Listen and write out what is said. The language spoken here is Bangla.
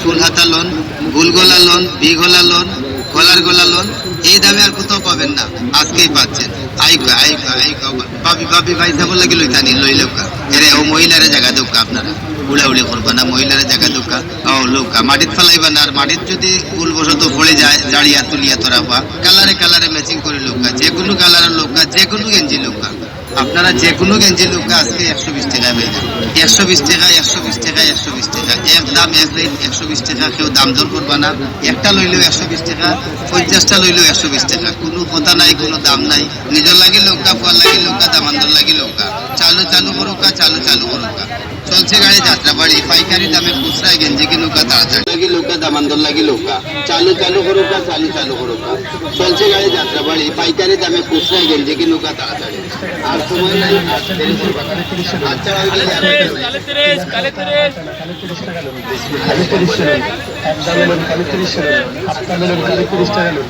ফুল হাতা লোন, গুলগোলা লোন, বিগোলা লোন, গলার গোলা লোন, এই দামে আর কোথাও পাবেন না, আজকেই পাচ্ছেন। ভাবি ভাবি ভাই যাবো লাগে লইতানি লইলেউকা এরে ও মহিলারে জায়গা দৌকা আপনারা উড়াউড়ি করবা না, মহিলারে জায়গা দৌকা ও লৌকা মাটিত ফেলাইবা না। আর মাটিত যদি ভুলবশত পড়ে যায় জাড়িয়া তুলিয়া তোরা পা কালারে কালারে ম্যাচিং করে লৌকা, যে কোনো কালারের লৌকা, যে কোনো গেঞ্জি লৌকা, আপনারা যে কোনো গেঞ্জি লৌকা আজকে 120 টাকা পেয়ে যান। 120 টাকা, 120 টাকা, 120 টাকা, এক দাম এক রেট। 120 টাকা কেউ দাম দর করবা না। একটা লইলেও 120 টাকা, 50টা লইলেও 120 টাকা, কোনো কথা নাই, কোনো দাম নাই। নিজের লাগি লৌকা, ফুয়ার লাগি লৌকা, দামান্দর লাগি লৌকা। চালু চালু করুকা, চালু চালু করুকা। চলছে গাড়ি যাত্রাবাড়ি, পাইকারি দামে খুচরা গেঞ্জি কিনুকা তাড়াতাড়ি লাগি লৌকা, দামান্দর লাগি লৌকা। চালু চালু করুকা, চালু চালু করুকা। চলছে গাড়ি যাত্রাবাড়ি, পাইকারি দামে খুচরা গেঞ্জি কিনুকা তাড়াতাড়ি। আর সময় নাই, আর দেরি করবা না। আচ্ছা কালে 30 কালে 30 কালে 30 টাকা লোন, কালে 30 টাকা লোন, আপনাদের কালে 30 টাকা লোন।